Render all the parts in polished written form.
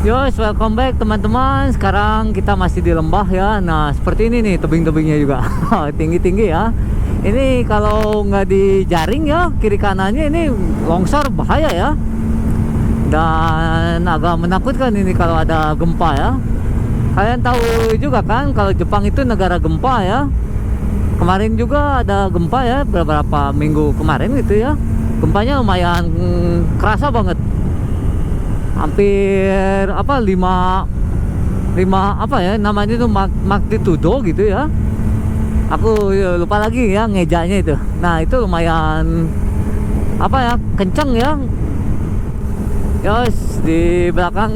Yos, welcome back teman-teman. Sekarang kita masih di lembah ya. Nah, seperti ini nih tebing-tebingnya juga. Tinggi-tinggi ya. Ini kalau nggak dijaring ya, kiri kanannya ini longsor bahaya ya. Dan agak menakutkan ini kalau ada gempa ya. Kalian tahu juga kan kalau Jepang itu negara gempa ya. Kemarin juga ada gempa ya, beberapa minggu kemarin gitu ya. Gempanya lumayan kerasa banget. Hampir apa 5 apa ya namanya itu magnitudo gitu ya. Aku lupa lagi ya ngejanya itu. Nah, itu lumayan apa ya, kenceng ya. Yos, di belakang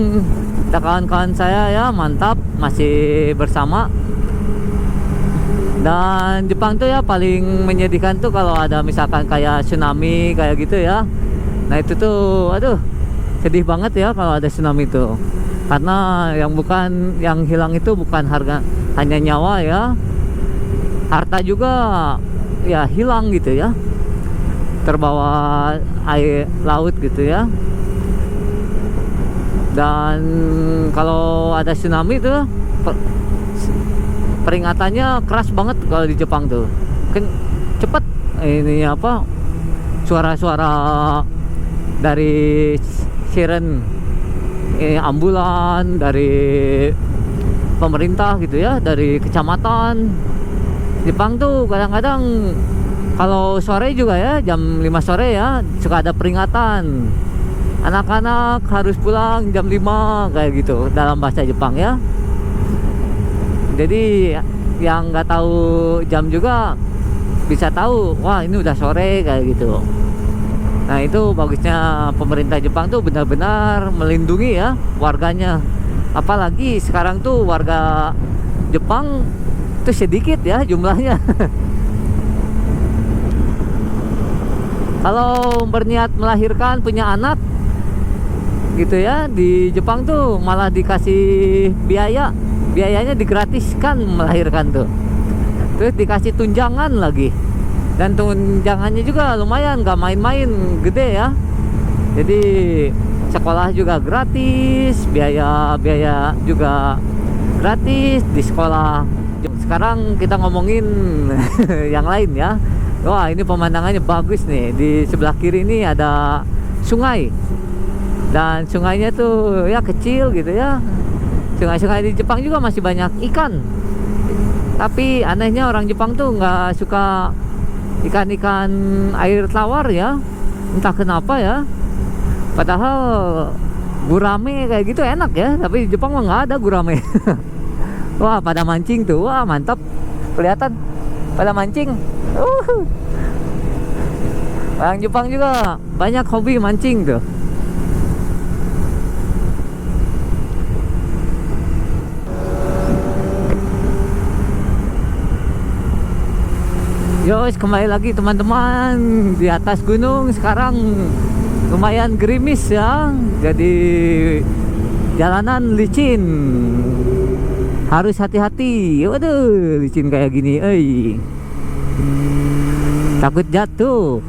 ada kawan-kawan saya ya, mantap, masih bersama. Dan Jepang tuh ya paling menyedihkan tuh kalau ada misalkan kayak tsunami kayak gitu ya. Nah, itu tuh aduh, sedih banget ya kalau ada tsunami itu. Karena yang hilang itu bukan hanya nyawa ya. Harta juga ya hilang gitu ya. Terbawa air laut gitu ya. Dan kalau ada tsunami itu peringatannya keras banget kalau di Jepang tuh. Kan cepet ini apa? Suara-suara dari siren ambulan dari pemerintah gitu ya, dari kecamatan. Jepang tuh kadang-kadang kalau sore juga ya, jam 5 sore ya, suka ada peringatan. Anak-anak harus pulang jam 5 kayak gitu dalam bahasa Jepang ya. Jadi yang nggak tahu jam juga bisa tahu, wah ini udah sore kayak gitu. Nah, itu bagusnya pemerintah Jepang tuh benar-benar melindungi ya warganya. Apalagi sekarang tuh warga Jepang tuh sedikit ya jumlahnya. Kalau berniat melahirkan punya anak gitu ya, di Jepang tuh malah dikasih biayanya digratiskan melahirkan tuh. Terus dikasih tunjangan lagi. Dan tunjangannya juga lumayan, gak main-main, gede ya. Jadi sekolah juga gratis, biaya juga gratis di sekolah. Sekarang kita ngomongin yang lain ya. Wah, ini pemandangannya bagus nih. Di sebelah kiri ini ada sungai. Dan sungainya tuh ya kecil gitu ya. Sungai-sungai di Jepang juga masih banyak ikan. Tapi anehnya orang Jepang tuh nggak suka ikan-ikan air tawar ya, entah kenapa ya. Padahal gurame kayak gitu enak ya, tapi di Jepang mah nggak ada gurame. Wah, pada mancing tuh, wah mantap, kelihatan pada mancing. Orang Jepang juga banyak hobi mancing tuh. Yos, kembali lagi teman-teman di atas gunung. Sekarang lumayan gerimis ya, jadi jalanan licin, harus hati-hati. Waduh, licin kayak gini, takut jatuh.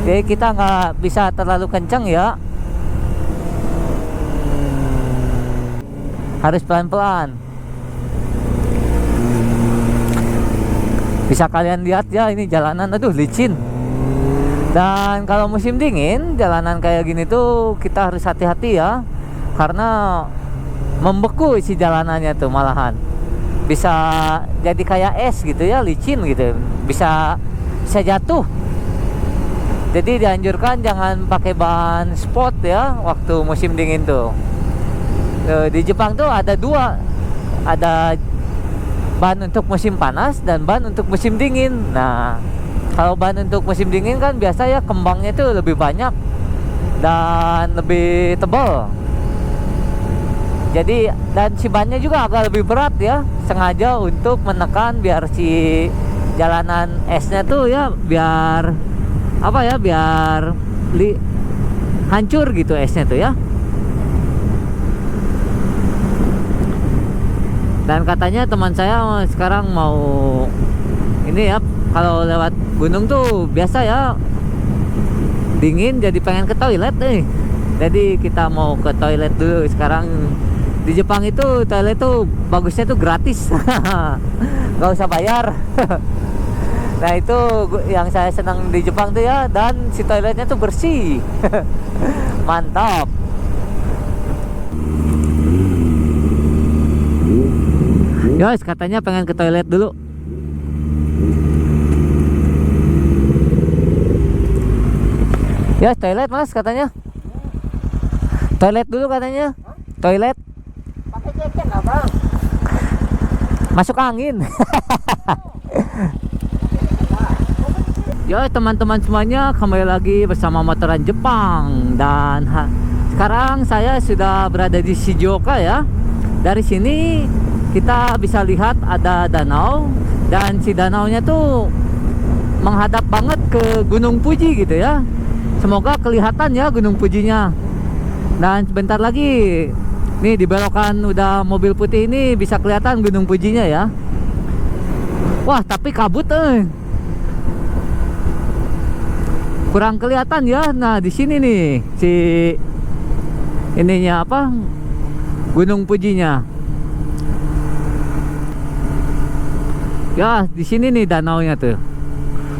Oke, kita nggak bisa terlalu kencang ya, harus pelan-pelan. Bisa kalian lihat ya, ini jalanan aduh licin. Dan kalau musim dingin jalanan kayak gini tuh kita harus hati-hati ya, karena membeku isi jalanannya tuh, malahan bisa jadi kayak es gitu ya, licin gitu, bisa jatuh. Jadi dianjurkan jangan pakai ban sport ya waktu musim dingin tuh. Di Jepang tuh ada dua, ada ban untuk musim panas dan ban untuk musim dingin. Nah, kalau ban untuk musim dingin kan biasa ya kembangnya tuh lebih banyak dan lebih tebal. Jadi dan si bannya juga agak lebih berat ya, sengaja untuk menekan biar si jalanan esnya tuh ya biar apa ya, biar hancur gitu esnya tuh ya. Dan katanya teman saya sekarang mau ini ya, kalau lewat gunung tuh biasa ya dingin jadi pengen ke toilet nih. Jadi kita mau ke toilet dulu sekarang. Di Jepang itu toilet tuh bagusnya tuh gratis. Nggak usah bayar. Nah itu yang saya senang di Jepang tuh ya. Dan si toiletnya tuh bersih. Mantap. Yos, katanya pengen ke toilet dulu. Yos, toilet mas katanya. Toilet dulu katanya. Toilet. Pakai jaket lah bang. Masuk angin. Ya teman-teman semuanya, kembali lagi bersama Motoran Jepang. Dan sekarang saya sudah berada di Shizuoka ya. Dari sini kita bisa lihat ada danau. Dan si danaunya tuh menghadap banget ke Gunung Fuji gitu ya. Semoga kelihatan ya Gunung Fujinya. Dan sebentar lagi nih di belokan udah mobil putih ini bisa kelihatan Gunung Fujinya ya. Wah tapi kabut kurang kelihatan ya. Nah di sini nih si ininya apa Gunung Fujinya. Ya di sini nih danaunya tuh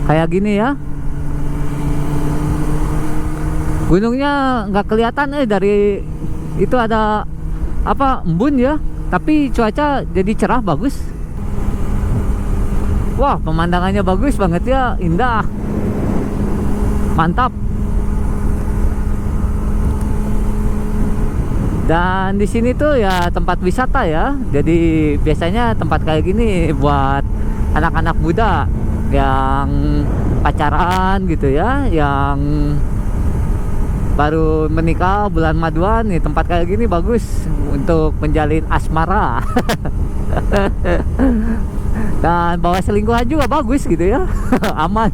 kayak gini ya. Gunungnya nggak kelihatan dari itu ada apa embun ya, tapi cuaca jadi cerah bagus. Wah pemandangannya bagus banget ya, indah, mantap. Dan di sini tuh ya tempat wisata ya, jadi biasanya tempat kayak gini buat anak-anak muda yang pacaran gitu ya, yang baru menikah bulan maduan nih, tempat kayak gini bagus untuk menjalin asmara. Dan bawa selingkuhan juga bagus gitu ya. Aman.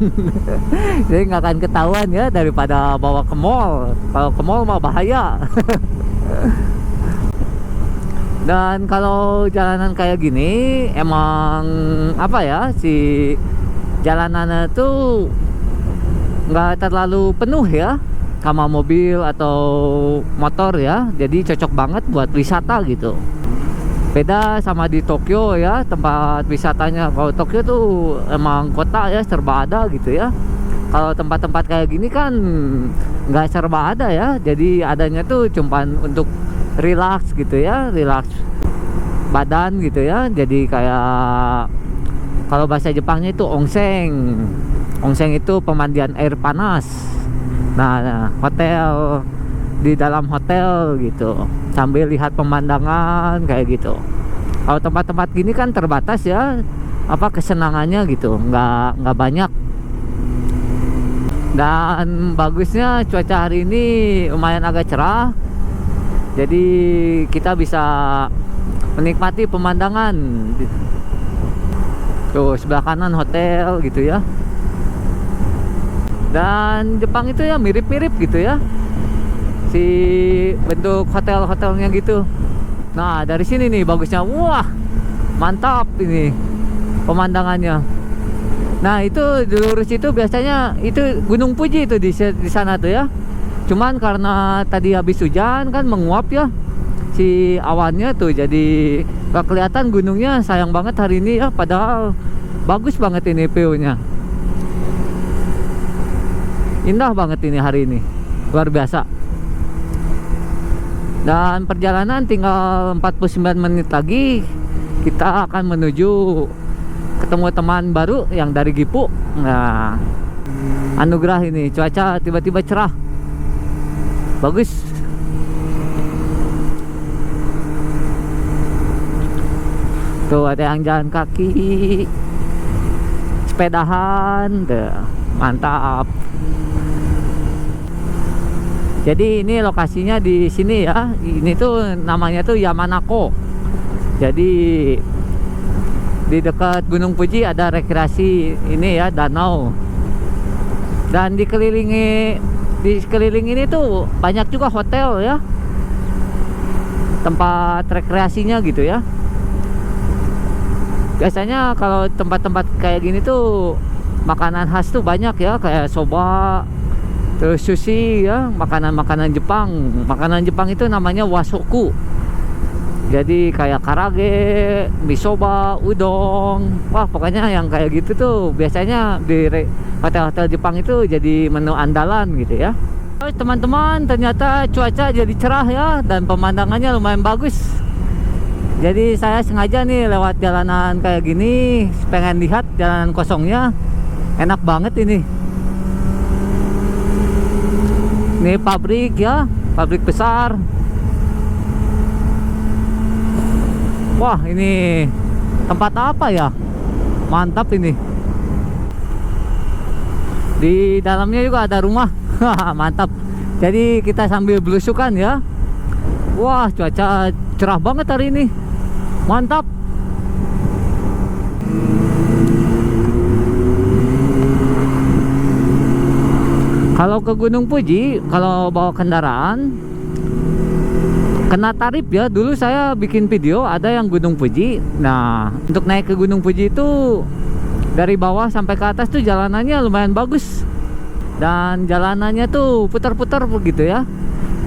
Jadi nggak akan ketahuan ya, daripada bawa ke mall. Kalau ke mall mah bahaya. Dan kalau jalanan kayak gini emang apa ya, si jalanannya tuh nggak terlalu penuh ya sama mobil atau motor ya, jadi cocok banget buat wisata gitu. Beda sama di Tokyo ya, tempat wisatanya. Kalau Tokyo tuh emang kota ya, serba ada gitu ya. Kalau tempat-tempat kayak gini kan nggak serba ada ya, jadi adanya tuh cuman untuk relax gitu ya, relax badan gitu ya. Jadi kayak kalau bahasa Jepangnya itu onsen. Onsen itu pemandian air panas. Nah, hotel, di dalam hotel gitu, sambil lihat pemandangan kayak gitu. Kalau tempat-tempat gini kan terbatas ya, apa kesenangannya gitu, nggak banyak. Dan bagusnya cuaca hari ini lumayan agak cerah, jadi kita bisa menikmati pemandangan. Tuh sebelah kanan hotel gitu ya. Dan Jepang itu ya mirip-mirip gitu ya, si bentuk hotel-hotelnya gitu. Nah dari sini nih bagusnya, wah mantap ini pemandangannya. Nah itu di lurus itu biasanya itu Gunung Fuji itu di sana tuh ya. Cuman karena tadi habis hujan kan menguap ya si awannya tuh, jadi gak kelihatan gunungnya. Sayang banget hari ini ya, padahal bagus banget ini view-nya. Indah banget ini hari ini, luar biasa. Dan perjalanan tinggal 49 menit lagi, kita akan menuju ketemu teman baru yang dari Gifu. Nah, anugerah ini, cuaca tiba-tiba cerah, bagus. Tuh ada yang jalan kaki, sepedahan, tuh, mantap. Jadi ini lokasinya di sini ya. Ini tuh namanya tuh Yamanako. Jadi di dekat Gunung Fuji ada rekreasi ini ya, danau. Dan di sekeliling ini tuh banyak juga hotel ya, tempat rekreasinya gitu ya. Biasanya kalau tempat-tempat kayak gini tuh makanan khas tuh banyak ya, kayak soba, terus sushi ya, makanan-makanan Jepang. Makanan Jepang itu namanya wasoku. Jadi kayak karage, misoba, udon. Wah, pokoknya yang kayak gitu tuh biasanya di hotel-hotel Jepang itu jadi menu andalan gitu ya. Teman-teman, ternyata cuaca jadi cerah ya, dan pemandangannya lumayan bagus. Jadi saya sengaja nih lewat jalanan kayak gini, pengen lihat jalanan kosongnya. Enak banget ini. Ini pabrik ya, pabrik besar. Wah, ini tempat apa ya? Mantap ini. Di dalamnya juga ada rumah. Mantap. Jadi kita sambil belusukan ya. Wah, cuaca cerah banget hari ini. Mantap. Kalau ke Gunung Fuji, kalau bawa kendaraan kena tarif ya. Dulu saya bikin video ada yang Gunung Fuji. Nah, untuk naik ke Gunung Fuji itu dari bawah sampai ke atas tuh jalanannya lumayan bagus. Dan jalanannya tuh putar-putar begitu ya.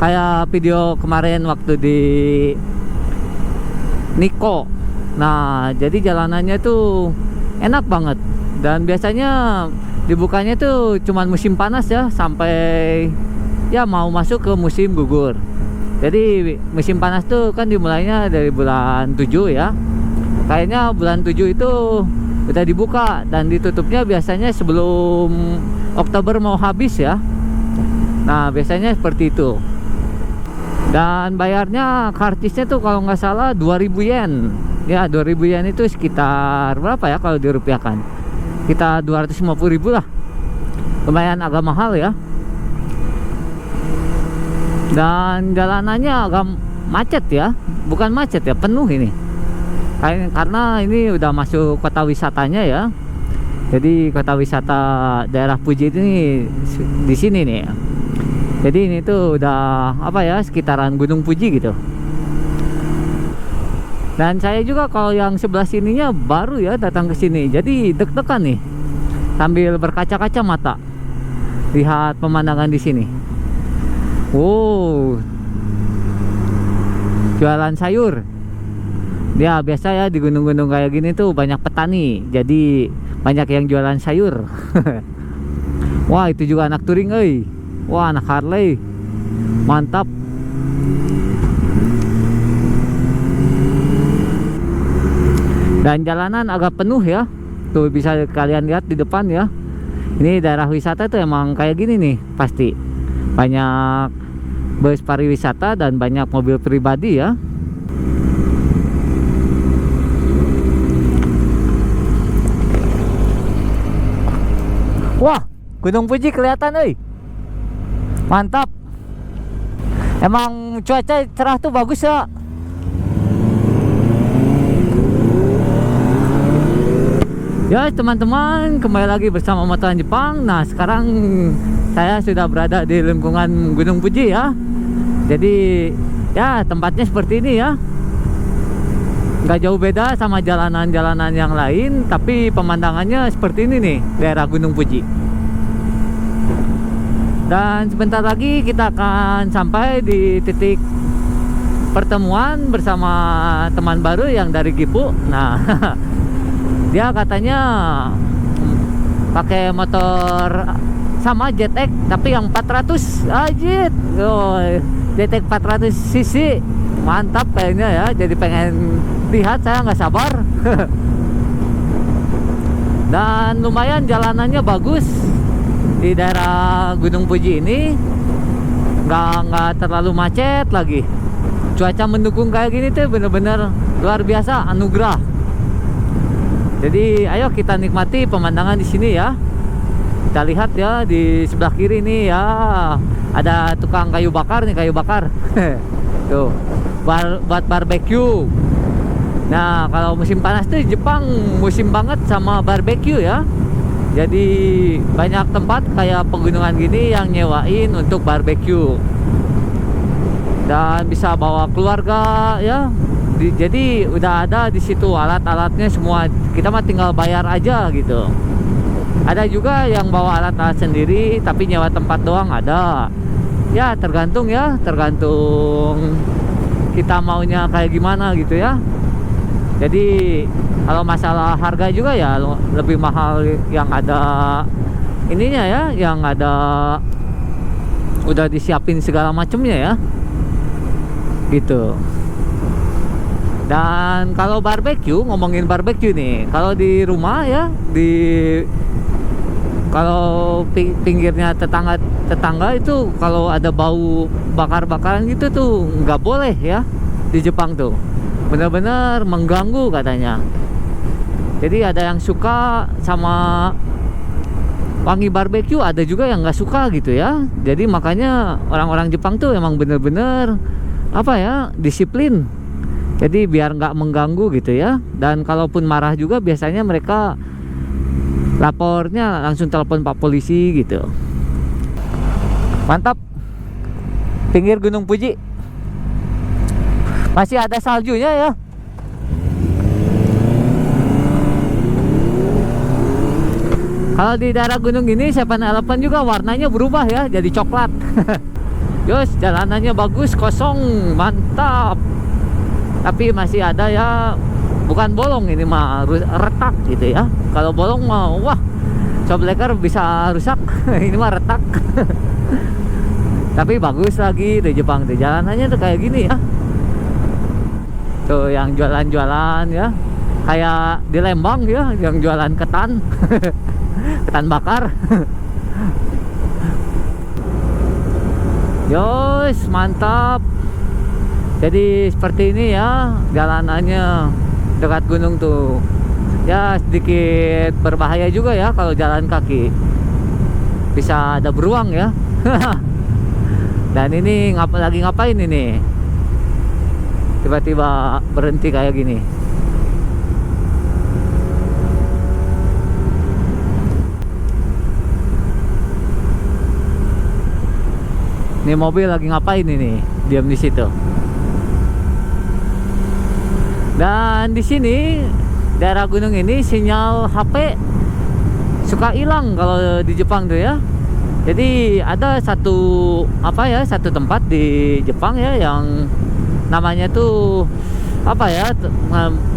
Kayak video kemarin waktu di Nikko. Nah, jadi jalanannya tuh enak banget. Dan biasanya dibukanya tuh cuman musim panas ya, sampai ya mau masuk ke musim gugur. Jadi musim panas tuh kan dimulainya dari bulan 7 ya. Kayaknya bulan 7 itu udah dibuka, dan ditutupnya biasanya sebelum Oktober mau habis ya. Nah, biasanya seperti itu. Dan bayarnya karcisnya tuh kalau nggak salah 2000 yen. Ya, 2000 yen itu sekitar berapa ya kalau dirupiahkan? Kita 250.000 lah. Lumayan agak mahal ya. Dan jalanannya agak macet ya. Bukan macet ya, penuh ini. Karena ini udah masuk kota wisatanya ya. Jadi kota wisata daerah Fuji ini di sini nih. Jadi ini tuh udah apa ya, sekitaran Gunung Fuji gitu. Dan saya juga kalau yang sebelah sininya baru ya datang ke sini. Jadi deg-degan nih. Sambil berkaca-kaca mata lihat pemandangan di sini. Wow. Jualan sayur. Ya, biasa ya di gunung-gunung kayak gini tuh banyak petani. Jadi banyak yang jualan sayur. Wah, itu juga anak touring euy. Wah, anak Harley. Mantap. Dan jalanan agak penuh ya. Tuh bisa kalian lihat di depan ya. Ini daerah wisata tuh emang kayak gini nih pasti. Banyak bus pariwisata dan banyak mobil pribadi ya. Wah, Gunung Fuji kelihatan euy. Mantap. Emang cuaca cerah tuh bagus ya. Ya teman-teman, kembali lagi bersama Motoran Jepang. Nah, sekarang saya sudah berada di lingkungan Gunung Fuji ya. Jadi ya tempatnya seperti ini ya. Nggak jauh beda sama jalanan-jalanan yang lain, tapi pemandangannya seperti ini nih, daerah Gunung Fuji. Dan sebentar lagi kita akan sampai di titik pertemuan bersama teman baru yang dari Gifu. Nah, dia katanya pakai motor sama JTX tapi yang 400 ajit. Oh, JTX 400 cc. Mantap kayaknya ya. Jadi pengen lihat, saya nggak sabar. Dan lumayan jalanannya bagus di daerah Gunung Fuji ini. Nggak terlalu macet lagi. Cuaca mendukung kayak gini tuh bener-bener luar biasa, anugerah. Jadi ayo kita nikmati pemandangan di sini ya. Kita lihat ya di sebelah kiri nih ya, ada tukang kayu bakar nih, kayu bakar. Tuh, buat barbeque. Nah, kalau musim panas tuh Jepang musim banget sama barbeque ya. Jadi banyak tempat kayak pegunungan gini yang nyewain untuk barbeque. Dan bisa bawa keluarga ya. Jadi udah ada di situ alat-alatnya semua, kita mah tinggal bayar aja gitu. Ada juga yang bawa alat-alat sendiri tapi nyewa tempat doang ada. Ya tergantung ya, tergantung kita maunya kayak gimana gitu ya. Jadi kalau masalah harga juga ya lebih mahal yang ada ininya ya, yang ada udah disiapin segala macemnya ya, gitu. Dan kalau barbecue, ngomongin barbecue nih, kalau di rumah ya, kalau pinggirnya tetangga itu kalau ada bau bakar-bakaran gitu tuh nggak boleh ya di Jepang tuh, benar-benar mengganggu katanya. Jadi ada yang suka sama wangi barbecue, ada juga yang nggak suka gitu ya. Jadi makanya orang-orang Jepang tuh emang bener-bener apa ya, disiplin. Jadi biar nggak mengganggu gitu ya. Dan kalaupun marah juga biasanya mereka lapornya langsung telepon Pak Polisi gitu. Mantap. Pinggir Gunung Fuji masih ada saljunya ya. Kalau di daerah gunung ini 7-Eleven juga warnanya berubah ya, jadi coklat. Yos, jalanannya bagus, kosong, mantap. Tapi masih ada ya, bukan bolong ini mah, retak gitu ya. Kalau bolong mah wah, Shopbreaker bisa rusak. Ini mah retak. Tapi bagus lagi di Jepang tuh, jalanannya tuh kayak gini ya. Tuh yang jualan-jualan ya, kayak di Lembang ya, yang jualan ketan. Ketan bakar. Yos, mantap. Jadi seperti ini ya jalanannya dekat gunung tuh. Ya sedikit berbahaya juga ya kalau jalan kaki, bisa ada beruang ya. Dan ini lagi ngapain ini? Tiba-tiba berhenti kayak gini. Ini mobil lagi ngapain ini? Diam di situ. Dan di sini daerah gunung ini sinyal HP suka hilang kalau di Jepang tuh ya. Jadi ada satu satu tempat di Jepang ya yang namanya tuh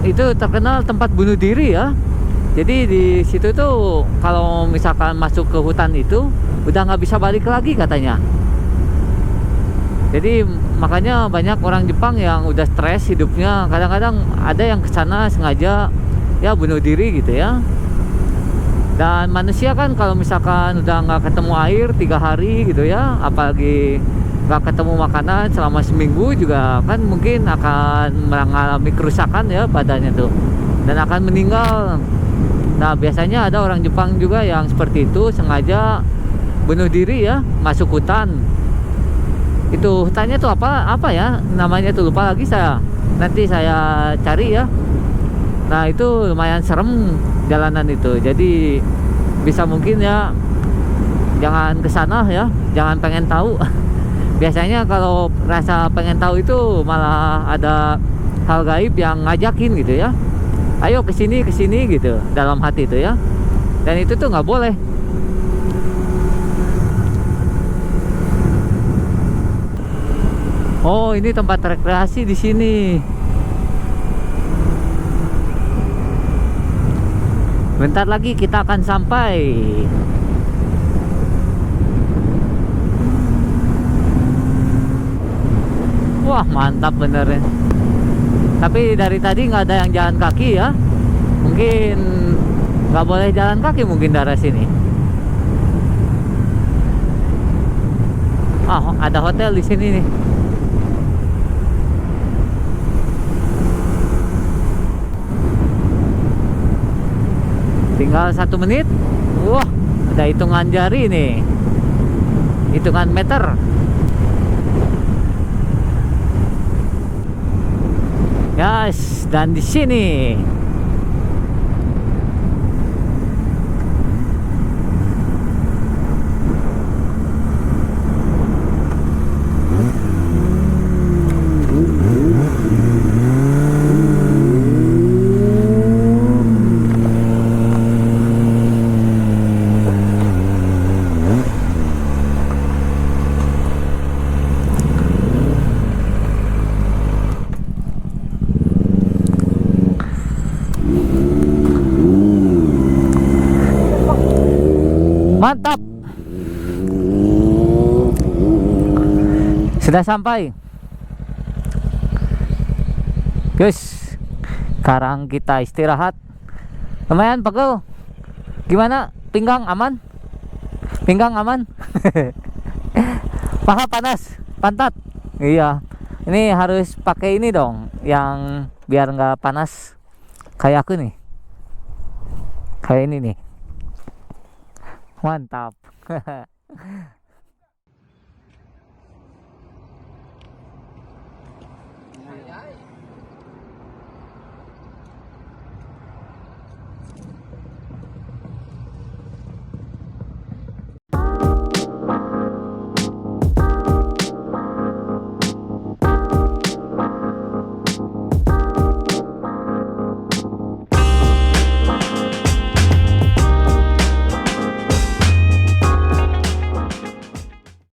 itu terkenal tempat bunuh diri ya. Jadi di situ tuh kalau misalkan masuk ke hutan itu udah nggak bisa balik lagi katanya. Jadi makanya banyak orang Jepang yang udah stres hidupnya, kadang-kadang ada yang kesana sengaja ya bunuh diri gitu ya. Dan manusia kan kalau misalkan udah nggak ketemu air 3 hari gitu ya, apalagi nggak ketemu makanan selama seminggu juga kan mungkin akan mengalami kerusakan ya badannya tuh, dan akan meninggal. Nah biasanya ada orang Jepang juga yang seperti itu, sengaja bunuh diri ya, masuk hutan. Itu hutannya tuh apa ya namanya tuh, lupa lagi saya, nanti saya cari ya. Nah itu lumayan serem jalanan itu, jadi bisa mungkin ya jangan kesana ya, jangan pengen tahu. Biasanya kalau rasa pengen tahu itu malah ada hal gaib yang ngajakin gitu ya, ayo kesini gitu dalam hati itu ya. Dan itu tuh nggak boleh. Oh, ini tempat rekreasi di sini. Bentar lagi kita akan sampai. Wah, mantap bener ya. Tapi dari tadi nggak ada yang jalan kaki ya. Mungkin nggak boleh jalan kaki mungkin daerah sini. Ah, ada hotel di sini nih. Tinggal 1 menit. Wah, ada hitungan jari nih, hitungan meter. Guys, dan di sini Sudah sampai. Guys, sekarang kita istirahat. Lumayan pegel. Gimana? Pinggang aman? Pinggang aman? Paha panas, pantat. Iya. Ini harus pakai ini dong, yang biar nggak panas. Kayak aku nih. Kayak ini nih. Mantap.